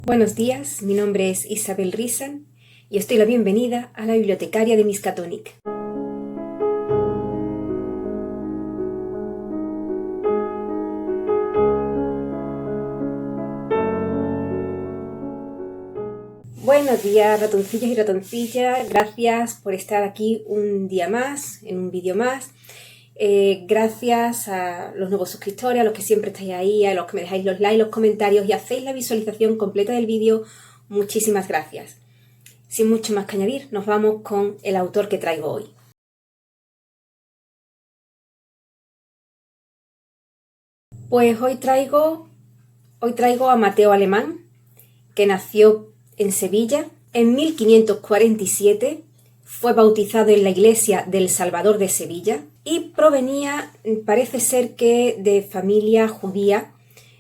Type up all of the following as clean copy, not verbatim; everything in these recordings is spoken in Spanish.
Buenos días, mi nombre es Isabel Rizan y os doy la bienvenida a la bibliotecaria de Miskatonic. Buenos días, ratoncillos y ratoncillas, gracias por estar aquí un día más, en un vídeo más. Gracias a los nuevos suscriptores, a los que siempre estáis ahí, a los que me dejáis los likes, los comentarios y hacéis la visualización completa del vídeo. Muchísimas gracias. Sin mucho más que añadir, nos vamos con el autor que traigo hoy. Pues hoy traigo a Mateo Alemán, que nació en Sevilla en 1547, fue bautizado en la iglesia del Salvador de Sevilla y provenía, parece ser que de familia judía.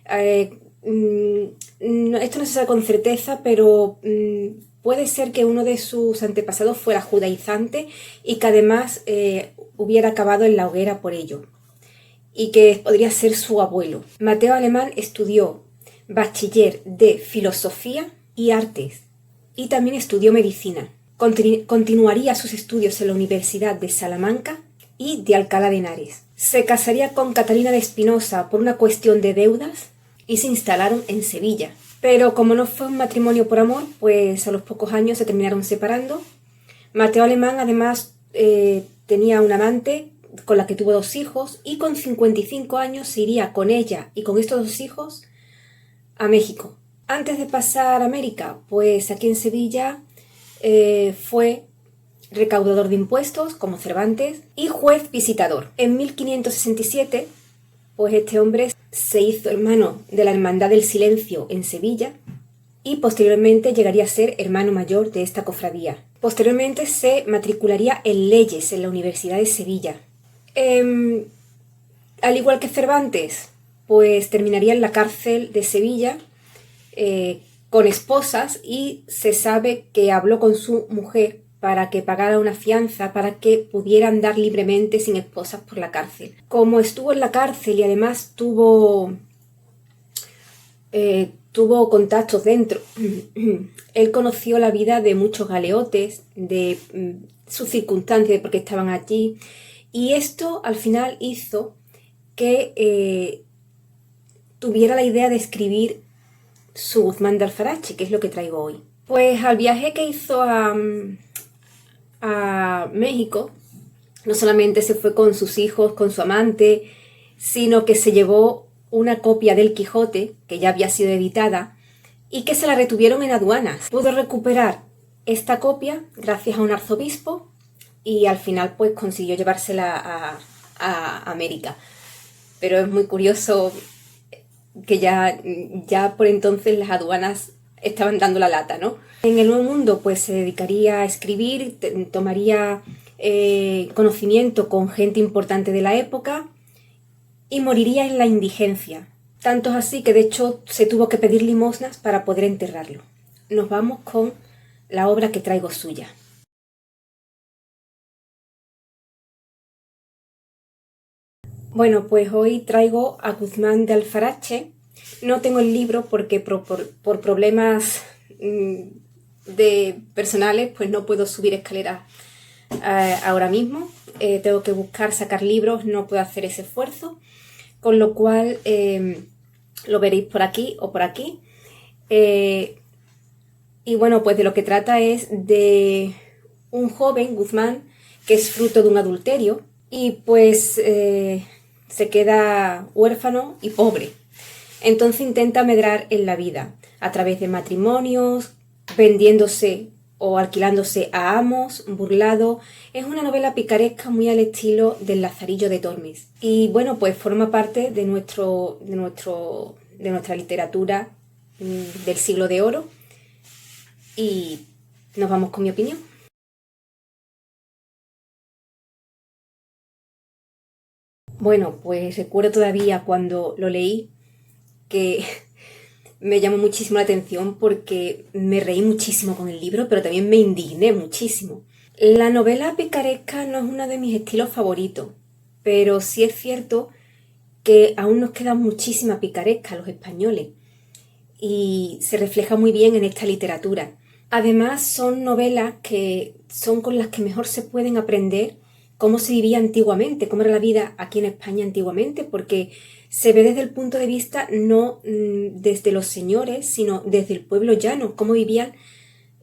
Esto no se sabe con certeza, pero puede ser que uno de sus antepasados fuera judaizante y que además hubiera acabado en la hoguera por ello, y que podría ser su abuelo. Mateo Alemán estudió bachiller de filosofía y artes y también estudió medicina. Continuaría sus estudios en la Universidad de Salamanca y de Alcalá de Henares. Se casaría con Catalina de Espinosa por una cuestión de deudas y se instalaron en Sevilla. Pero como no fue un matrimonio por amor, pues a los pocos años se terminaron separando. Mateo Alemán además tenía un amante con la que tuvo 2 hijos y con 55 años se iría con ella y con estos 2 hijos a México. Antes de pasar a América, pues aquí en Sevilla fue recaudador de impuestos como Cervantes y juez visitador. En 1567, pues este hombre se hizo hermano de la Hermandad del Silencio en Sevilla y posteriormente llegaría a ser hermano mayor de esta cofradía. Posteriormente se matricularía en leyes en la Universidad de Sevilla. Al igual que Cervantes, pues terminaría en la cárcel de Sevilla con esposas, y se sabe que habló con su mujer para que pagara una fianza para que pudiera andar libremente sin esposas por la cárcel. Como estuvo en la cárcel y además tuvo contactos dentro, él conoció la vida de muchos galeotes, de sus circunstancias, de por qué estaban allí, y esto al final hizo que tuviera la idea de escribir su Guzmán de Alfarache, que es lo que traigo hoy. Pues al viaje que hizo a México, no solamente se fue con sus hijos, con su amante, sino que se llevó una copia del Quijote, que ya había sido editada, y que se la retuvieron en aduanas. Pudo recuperar esta copia gracias a un arzobispo y al final pues consiguió llevársela a América. Pero es muy curioso que ya por entonces las aduanas estaban dando la lata, ¿no? En el Nuevo Mundo pues se dedicaría a escribir, tomaría conocimiento con gente importante de la época y moriría en la indigencia. Tanto es así que de hecho se tuvo que pedir limosnas para poder enterrarlo. Nos vamos con la obra que traigo suya. Bueno, pues hoy traigo a Guzmán de Alfarache. No tengo el libro porque por problemas personales pues no puedo subir escaleras ahora mismo. Tengo que sacar libros, no puedo hacer ese esfuerzo, con lo cual lo veréis por aquí o por aquí. Y bueno, pues de lo que trata es de un joven, Guzmán, que es fruto de un adulterio y pues se queda huérfano y pobre. Entonces intenta medrar en la vida a través de matrimonios, vendiéndose o alquilándose a amos, burlado. Es una novela picaresca muy al estilo del Lazarillo de Tormes. Y bueno, pues forma parte de nuestra literatura del siglo de oro. Y nos vamos con mi opinión. Bueno, pues recuerdo todavía cuando lo leí que me llamó muchísimo la atención porque me reí muchísimo con el libro, pero también me indigné muchísimo. La novela picaresca no es uno de mis estilos favoritos, pero sí es cierto que aún nos queda muchísima picaresca a los españoles. y se refleja muy bien en esta literatura. Además, son novelas que son con las que mejor se pueden aprender cómo se vivía antiguamente, cómo era la vida aquí en España antiguamente, porque se ve desde el punto de vista no desde los señores, sino desde el pueblo llano, cómo vivían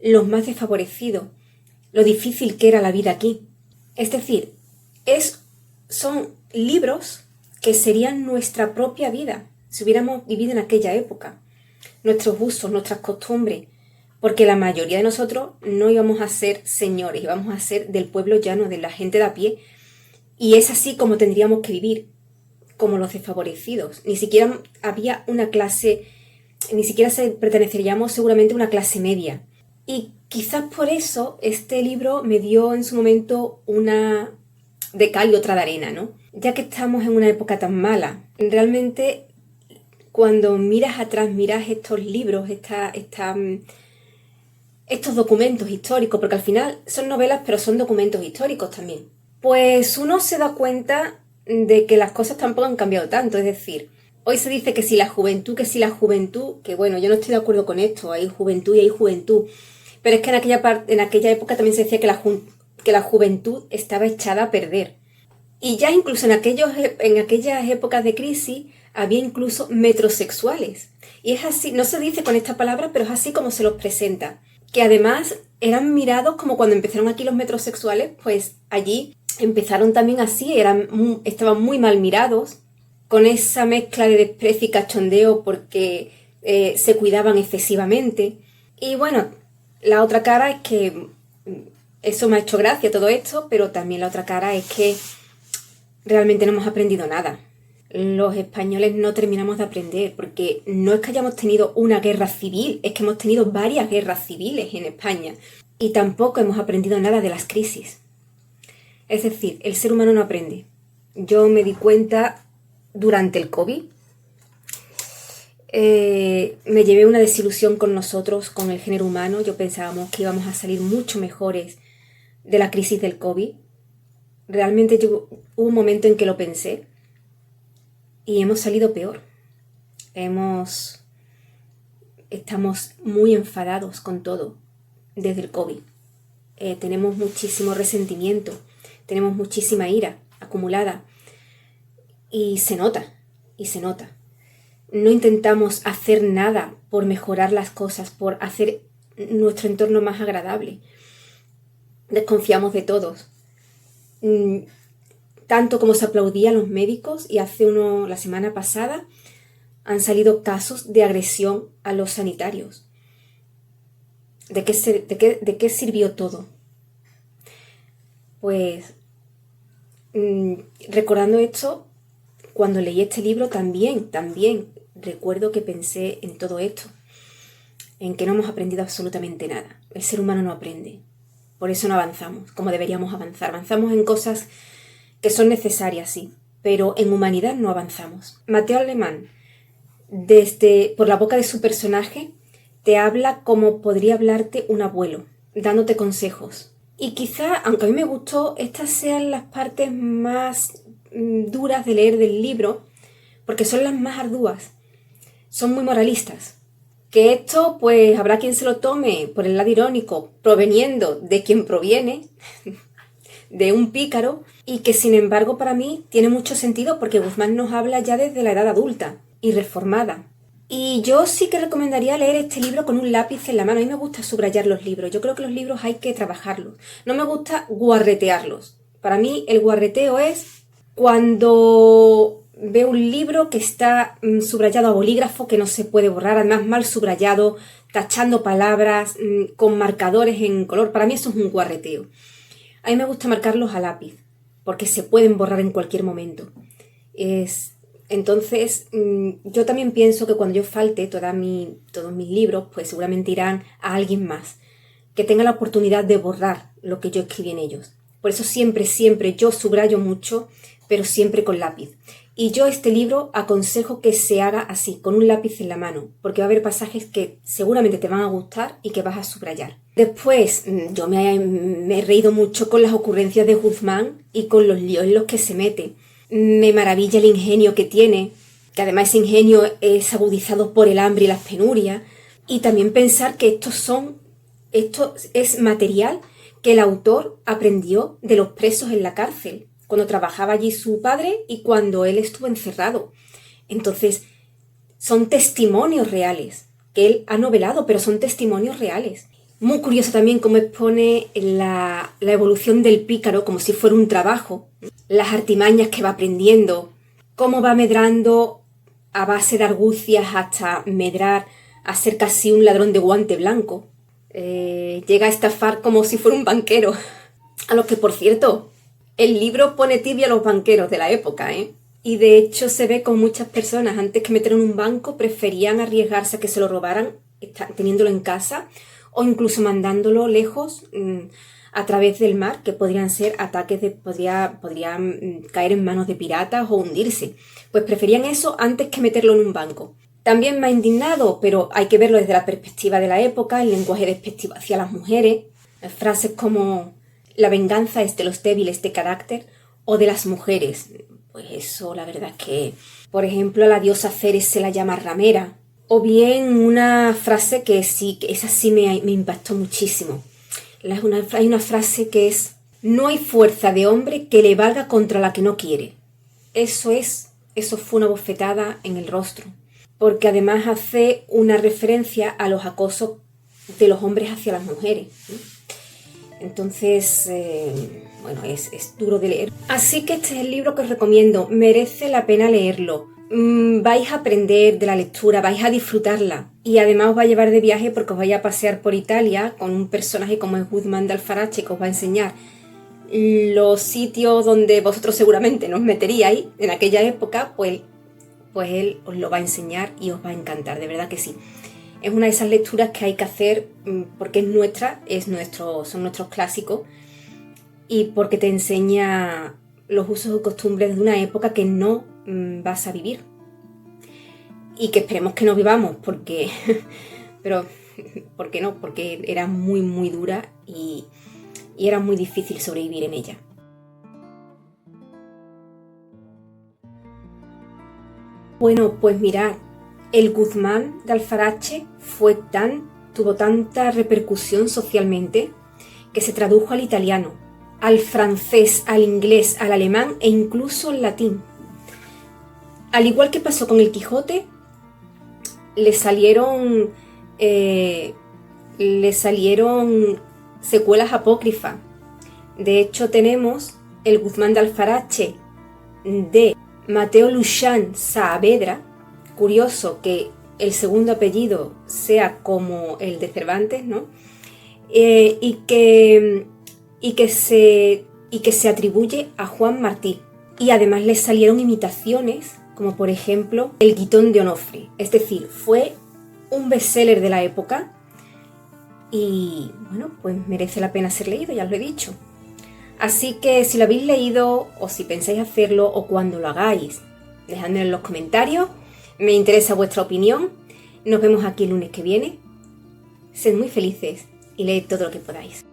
los más desfavorecidos, lo difícil que era la vida aquí. Es decir, son libros que serían nuestra propia vida si hubiéramos vivido en aquella época, nuestros usos, nuestras costumbres, porque la mayoría de nosotros no íbamos a ser señores, íbamos a ser del pueblo llano, de la gente de a pie, y es así como tendríamos que vivir, como los desfavorecidos. Ni siquiera había una clase, ni siquiera perteneceríamos seguramente a una clase media. Y quizás por eso este libro me dio en su momento una de cal y otra de arena, ¿no? Ya que estamos en una época tan mala, realmente cuando miras atrás, miras estos libros, estos documentos históricos, porque al final son novelas, pero son documentos históricos también, pues uno se da cuenta de que las cosas tampoco han cambiado tanto. Es decir, hoy se dice que si la juventud, que bueno, yo no estoy de acuerdo con esto, hay juventud y hay juventud, pero es que en aquella época también se decía que la juventud estaba echada a perder. Y ya incluso en aquellas épocas de crisis había incluso metrosexuales. Y es así, no se dice con esta palabra, pero es así como se los presenta. Que además eran mirados como cuando empezaron aquí los metrosexuales, pues allí empezaron también así, estaban muy mal mirados, con esa mezcla de desprecio y cachondeo porque se cuidaban excesivamente. Y bueno, la otra cara es que eso me ha hecho gracia todo esto, pero también la otra cara es que realmente no hemos aprendido nada. Los españoles no terminamos de aprender, porque no es que hayamos tenido una guerra civil, es que hemos tenido varias guerras civiles en España y tampoco hemos aprendido nada de las crisis. Es decir, el ser humano no aprende. Yo me di cuenta durante el COVID, me llevé una desilusión con nosotros, con el género humano. Yo pensábamos que íbamos a salir mucho mejores de la crisis del COVID. Realmente hubo un momento en que lo pensé y hemos salido peor. Estamos muy enfadados con todo desde el COVID. Tenemos muchísimo resentimiento, tenemos muchísima ira acumulada y se nota. No intentamos hacer nada por mejorar las cosas, por hacer nuestro entorno más agradable. Desconfiamos de todos. Tanto como se aplaudía a los médicos, y la semana pasada han salido casos de agresión a los sanitarios. ¿De qué sirvió todo? Pues recordando esto, cuando leí este libro también recuerdo que pensé en todo esto, en que no hemos aprendido absolutamente nada. El ser humano no aprende, por eso no avanzamos como deberíamos avanzar. Avanzamos en cosas que son necesarias, sí, pero en humanidad no avanzamos. Mateo Alemán, por la boca de su personaje, te habla como podría hablarte un abuelo, dándote consejos. Y quizá, aunque a mí me gustó, estas sean las partes más duras de leer del libro, porque son las más arduas, son muy moralistas. Que esto, pues habrá quien se lo tome por el lado irónico, proveniendo de quien proviene, de un pícaro, y que sin embargo para mí tiene mucho sentido, porque Guzmán nos habla ya desde la edad adulta y reformada. Y yo sí que recomendaría leer este libro con un lápiz en la mano. A mí me gusta subrayar los libros. Yo creo que los libros hay que trabajarlos. No me gusta guarretearlos. Para mí el guarreteo es cuando veo un libro que está subrayado a bolígrafo, que no se puede borrar, además mal subrayado, tachando palabras, con marcadores en color. Para mí eso es un guarreteo. A mí me gusta marcarlos a lápiz, porque se pueden borrar en cualquier momento. Entonces, yo también pienso que cuando yo falte todos mis libros, pues seguramente irán a alguien más, que tenga la oportunidad de borrar lo que yo escribí en ellos. Por eso siempre yo subrayo mucho, pero siempre con lápiz. Y yo este libro aconsejo que se haga así, con un lápiz en la mano, porque va a haber pasajes que seguramente te van a gustar y que vas a subrayar. Después, yo me he reído mucho con las ocurrencias de Guzmán y con los líos en los que se mete. Me maravilla el ingenio que tiene, que además ese ingenio es agudizado por el hambre y las penurias. Y también pensar que esto es material que el autor aprendió de los presos en la cárcel, cuando trabajaba allí su padre y cuando él estuvo encerrado. Entonces, son testimonios reales, que él ha novelado, pero son testimonios reales. Muy curioso también cómo expone la evolución del pícaro como si fuera un trabajo, las artimañas que va aprendiendo, cómo va medrando a base de argucias hasta medrar a ser casi un ladrón de guante blanco. Llega a estafar como si fuera un banquero. A los que, por cierto, el libro pone tibio a los banqueros de la época, ¿eh? Y de hecho se ve con muchas personas, antes que meter en un banco, preferían arriesgarse a que se lo robaran teniéndolo en casa o incluso mandándolo lejos a través del mar, que podrían ser ataques podrían caer en manos de piratas o hundirse. Pues preferían eso antes que meterlo en un banco. También me ha indignado, pero hay que verlo desde la perspectiva de la época, el lenguaje despectivo hacia las mujeres, frases como la venganza es de los débiles de carácter o de las mujeres. Pues eso, la verdad es que, por ejemplo, a la diosa Ceres se la llama ramera. O bien una frase que sí, que esa sí me impactó muchísimo. Hay una frase que es: no hay fuerza de hombre que le valga contra la que no quiere. Eso fue una bofetada en el rostro. Porque además hace una referencia a los acosos de los hombres hacia las mujeres, ¿no? Entonces, bueno, es duro de leer. Así que este es el libro que os recomiendo. Merece la pena leerlo. Vais a aprender de la lectura, vais a disfrutarla. Y además os va a llevar de viaje porque os vais a pasear por Italia con un personaje como es Guzmán de Alfarache, que os va a enseñar los sitios donde vosotros seguramente nos meteríais en aquella época, pues él os lo va a enseñar y os va a encantar, de verdad que sí. Es una de esas lecturas que hay que hacer porque es nuestra, son nuestros clásicos y porque te enseña los usos y costumbres de una época que no vas a vivir y que esperemos que no vivamos porque pero ¿por qué no? Porque era muy muy dura y era muy difícil sobrevivir en ella. Bueno, pues mirad, el Guzmán de Alfarache tuvo tanta repercusión socialmente que se tradujo al italiano, al francés, al inglés, al alemán e incluso al latín. Al igual que pasó con el Quijote, le salieron secuelas apócrifas. De hecho, tenemos el Guzmán de Alfarache de Mateo Luchán Saavedra. Curioso que el segundo apellido sea como el de Cervantes, ¿no? Y que se atribuye a Juan Martí. Y además le salieron imitaciones, como por ejemplo El Guitón de Onofre. Es decir, fue un bestseller de la época y bueno, pues merece la pena ser leído, ya os lo he dicho. Así que si lo habéis leído o si pensáis hacerlo o cuando lo hagáis, dejadme en los comentarios. Me interesa vuestra opinión. Nos vemos aquí el lunes que viene. Sed muy felices y leed todo lo que podáis.